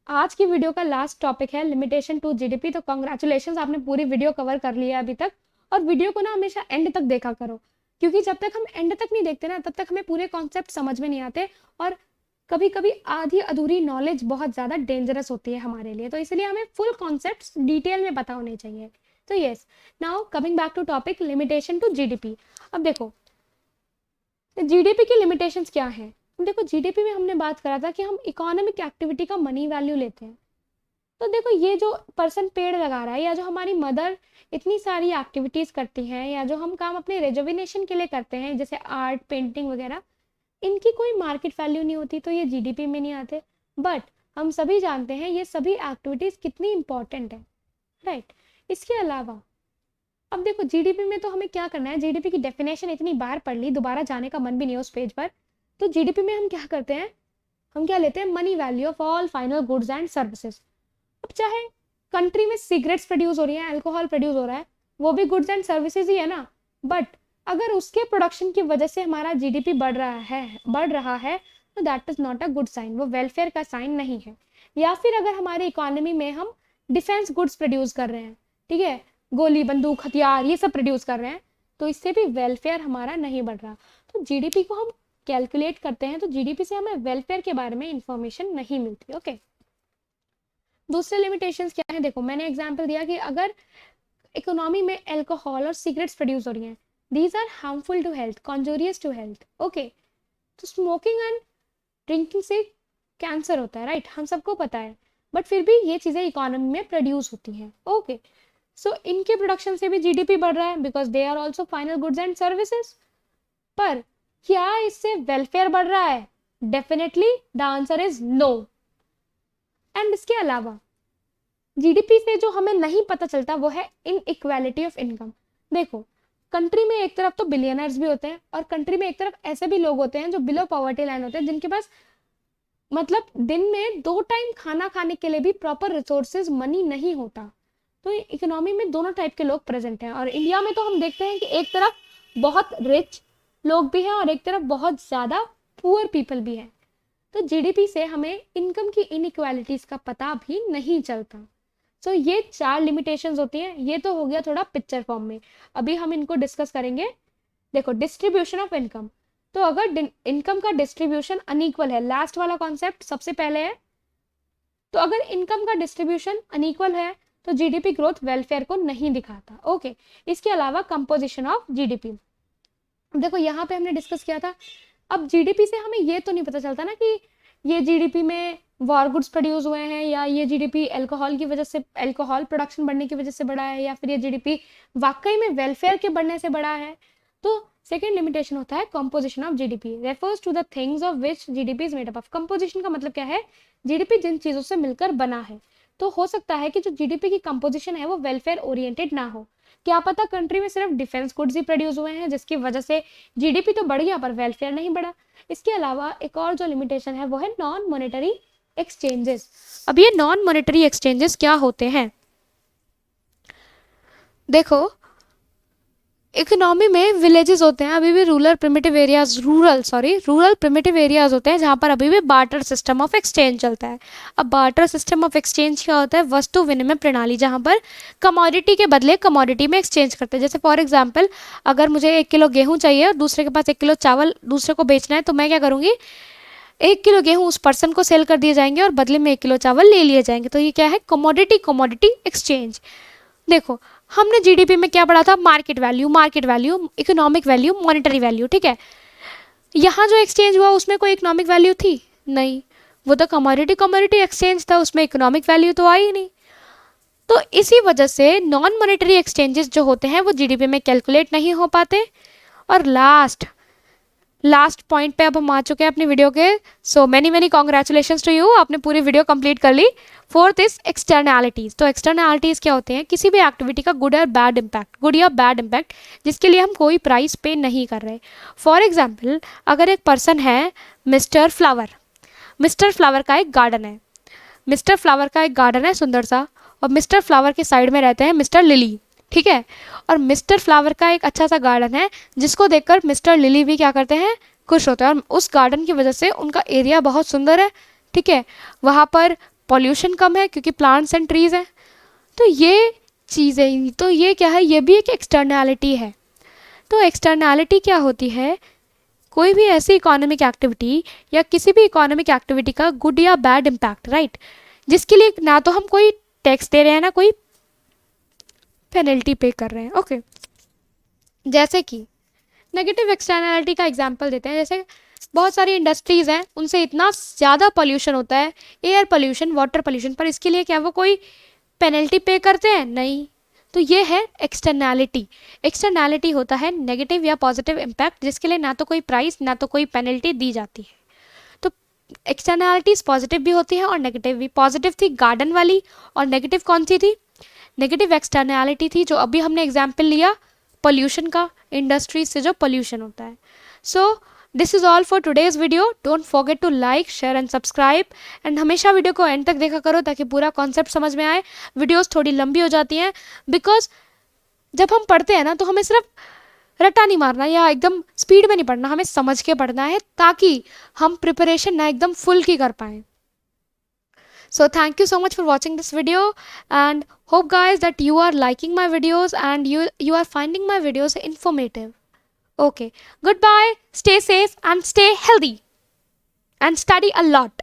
आज की वीडियो का लास्ट टॉपिक है लिमिटेशन टू जीडीपी। तो कॉन्ग्रेचुलेशन, आपने पूरी वीडियो कवर कर लिया अभी तक। और वीडियो को ना हमेशा एंड तक देखा करो, क्योंकि जब तक हम एंड तक नहीं देखते ना तब तक हमें पूरे कॉन्सेप्ट समझ में नहीं आते और कभी कभी आधी अधूरी नॉलेज बहुत ज़्यादा डेंजरस होती है हमारे लिए। तो इसलिए हमें फुल कॉन्सेप्ट्स डिटेल में पता होने चाहिए। तो yes, now coming back to topic limitation to GDP. अब देखो जीडीपी की लिमिटेशंस क्या हैं। देखो जीडीपी में हमने बात करा था कि हम इकोनॉमिक एक्टिविटी का मनी वैल्यू लेते हैं। तो देखो ये जो पर्सन पेड़ लगा रहा है या जो हमारी मदर इतनी सारी एक्टिविटीज करती हैं या जो हम काम अपने रेजोविनेशन के लिए करते हैं जैसे आर्ट पेंटिंग वगैरह, इनकी कोई मार्केट वैल्यू नहीं होती तो ये जीडीपी में नहीं आते। बट हम सभी जानते हैं ये सभी एक्टिविटीज कितनी इंपॉर्टेंट है, राइट। इसके अलावा अब देखो जीडीपी में तो हमें क्या करना है, जीडीपी की डेफिनेशन इतनी बार पढ़ ली, दोबारा जाने का मन भी नहीं है उस पेज पर। तो जीडीपी में हम क्या करते हैं, हम क्या लेते हैं, money value of all final goods and services. अब चाहे कंट्री में सिगरेट्स प्रोड्यूस हो रही है, अल्कोहल प्रोड्यूस हो रहा है, वो भी गुड्स एंड सर्विसेज ही है ना। बट अगर उसके प्रोडक्शन की वजह से हमारा जीडीपी बढ़ रहा है तो that is not a good sign, वो वेलफेयर का साइन नहीं है। या फिर अगर हमारी इकोनॉमी में हम डिफेंस गुड्स प्रोड्यूस कर रहे हैं, ठीक है, गोली बंदूक हथियार ये सब प्रोड्यूस कर रहे हैं, तो इससे भी वेलफेयर हमारा नहीं बढ़ रहा। तो जीडीपी को हम कैलकुलेट करते हैं तो जीडीपी से हमें वेलफेयर के बारे में इंफॉर्मेशन नहीं मिलती। ओके दूसरे लिमिटेशंस क्या है, देखो मैंने एग्जांपल दिया कि अगर इकोनॉमी में अल्कोहल और सिगरेट्स प्रोड्यूस हो रही हैं, these are harmful to health, injurious to health. Okay तो स्मोकिंग एंड ड्रिंकिंग से कैंसर होता है, राइट, हम सबको पता है। बट फिर भी ये चीज़ें इकोनॉमी में प्रोड्यूस होती हैं। ओके सो इनके प्रोडक्शन से भी जीडीपी बढ़ रहा है because they are also final goods and services. पर क्या इससे वेलफेयर बढ़ रहा है? Definitely the answer is no. And इसके अलावा जीडीपी से जो हमें नहीं पता चलता वो है इनइक्वालिटी ऑफ इनकम। देखो कंट्री में एक तरफ तो बिलियनर्स भी होते हैं और कंट्री में एक तरफ ऐसे भी लोग होते हैं जो बिलो पॉवर्टी लाइन होते हैं, जिनके पास मतलब दिन में 2 टाइम खाना खाने के लिए भी प्रॉपर रिसोर्सेज मनी नहीं होता। तो इकोनॉमी में दोनों टाइप के लोग प्रेजेंट हैं और इंडिया में तो हम देखते हैं कि एक तरफ बहुत रिच लोग भी हैं और एक तरफ बहुत ज़्यादा पुअर पीपल भी हैं। तो जीडीपी से हमें इनकम की इनइक्वालिटीज़ का पता भी नहीं चलता। सो ये 4 लिमिटेशंस होती हैं। ये तो हो गया थोड़ा पिक्चर फॉर्म में, अभी हम इनको डिस्कस करेंगे। देखो डिस्ट्रीब्यूशन ऑफ इनकम, तो अगर इनकम का डिस्ट्रीब्यूशन अनइक्वल है, लास्ट वाला कॉन्सेप्ट सबसे पहले है, तो अगर इनकम का डिस्ट्रीब्यूशन अनइक्वल है तो जीडीपी ग्रोथ वेलफेयर को नहीं दिखाता। ओके इसके अलावा कंपोजिशन ऑफ जीडीपी, देखो यहाँ पे हमने डिस्कस किया था। अब जीडीपी से हमें ये तो नहीं पता चलता ना कि ये जीडीपी में वॉर गुड्स प्रोड्यूस हुए हैं या ये जीडीपी अल्कोहल की वजह से, अल्कोहल प्रोडक्शन बढ़ने की वजह से बढ़ा है या फिर ये जीडीपी वाकई में वेलफेयर के बढ़ने से बढ़ा है। तो सेकेंड लिमिटेशन होता है composition of GDP, refers to the things of which GDP is made up of. Composition का मतलब क्या है, जीडीपी जिन चीजों से मिलकर बना है। तो हो सकता है कि जो जीडीपी की कंपोजिशन है वो वेलफेयर ओरिएंटेड ना हो। क्या पता कंट्री में सिर्फ डिफेंस गुड्स ही प्रोड्यूस हुए हैं जिसकी वजह से जीडीपी तो बढ़ गया पर वेलफेयर नहीं बढ़ा। इसके अलावा एक और जो लिमिटेशन है वो है नॉन मॉनेटरी एक्सचेंजेस। अब ये नॉन मॉनेटरी एक्सचेंजेस क्या होते हैं, देखो इकोनॉमी में विलेजेस होते हैं, अभी भी रूरल प्रिमिटिव एरियाज होते हैं जहाँ पर अभी भी बार्टर सिस्टम ऑफ एक्सचेंज चलता है। अब बार्टर सिस्टम ऑफ एक्सचेंज क्या होता है, वस्तु विनिमय प्रणाली, जहाँ पर कमोडिटी के बदले कमोडिटी में एक्सचेंज करते हैं। जैसे फॉर एग्जांपल अगर मुझे 1 किलो गेहूँ चाहिए और दूसरे के पास 1 किलो चावल दूसरे को बेचना है, तो मैं क्या करूँगी, 1 किलो गेहूँ उस पर्सन को सेल कर दिए जाएंगे और बदले में 1 किलो चावल ले लिए जाएंगे। तो ये क्या है, कमोडिटी एक्सचेंज। देखो हमने जीडीपी में क्या पढ़ा था, market value, economic value, monetary value, ठीक है। यहाँ जो एक्सचेंज हुआ उसमें कोई इकोनॉमिक वैल्यू थी नहीं, वो तो कमोडिटी एक्सचेंज था, उसमें इकोनॉमिक वैल्यू तो आई ही नहीं। तो इसी वजह से नॉन मॉनेटरी एक्सचेंजेस जो होते हैं वो जीडीपी में कैलकुलेट नहीं हो पाते। और लास्ट पॉइंट पे अब हम आ चुके हैं अपनी वीडियो के। So many congratulations to you, आपने पूरी वीडियो कंप्लीट कर ली। Fourth is externalities. तो एक्सटर्नैलिटीज़ क्या होते हैं, किसी भी एक्टिविटी का गुड या बैड इम्पैक्ट जिसके लिए हम कोई प्राइस पे नहीं कर रहे। फॉर एग्जाम्पल, अगर एक पर्सन है मिस्टर फ्लावर का एक गार्डन है सुंदर सा, और मिस्टर फ्लावर के साइड में रहते हैं मिस्टर लिली, ठीक है। और मिस्टर फ्लावर का एक अच्छा सा गार्डन है जिसको देखकर मिस्टर लिली भी क्या करते हैं, खुश होते हैं। और उस गार्डन की वजह से उनका एरिया बहुत सुंदर है, ठीक है, वहाँ पर पॉल्यूशन कम है क्योंकि प्लांट्स एंड ट्रीज़ हैं। तो ये चीज़ें, तो ये क्या है, ये भी एक एक्सटर्नैलिटी है। तो एक्सटर्नैलिटी क्या होती है, कोई भी ऐसी इकोनॉमिक एक्टिविटी या किसी भी इकोनॉमिक एक्टिविटी का गुड या बैड इम्पैक्ट, राइट, जिसके लिए ना तो हम कोई टैक्स दे रहे हैं ना कोई पेनल्टी पे कर रहे हैं, ओके। जैसे कि नेगेटिव एक्सटर्नैलिटी का एग्जांपल देते हैं, जैसे बहुत सारी इंडस्ट्रीज़ हैं, उनसे इतना ज़्यादा पोल्यूशन होता है, एयर पोल्यूशन, वाटर पोल्यूशन, पर इसके लिए क्या वो कोई पेनल्टी पे करते हैं, नहीं। तो ये है एक्सटर्नैलिटी होता है नेगेटिव या पॉजिटिव इम्पैक्ट जिसके लिए ना तो कोई प्राइस ना तो कोई पेनल्टी दी जाती है। तो एक्सटर्नैलिटीज़ पॉजिटिव भी होती है और नेगेटिव भी। पॉजिटिव थी गार्डन वाली, और नेगेटिव कौन सी थी, नेगेटिव एक्सटर्नैलिटी थी जो अभी हमने एग्जाम्पल लिया पोल्यूशन का, इंडस्ट्रीज से जो पोल्यूशन होता है। So this is all for today's video. Don't forget to like, share and subscribe, and हमेशा वीडियो को एंड तक देखा करो ताकि पूरा कॉन्सेप्ट समझ में आए। वीडियोस थोड़ी लंबी हो जाती हैं बिकॉज जब हम पढ़ते हैं ना तो हमें सिर्फ रट्टा नहीं मारना या एकदम स्पीड में नहीं पढ़ना, हमें समझ के पढ़ना है ताकि हम प्रिपरेशन ना एकदम फुल की कर पाएँ। So thank you so much for watching this video, and hope guys that you are liking my videos and you are finding my videos informative. Okay, goodbye, stay safe and stay healthy and study a lot.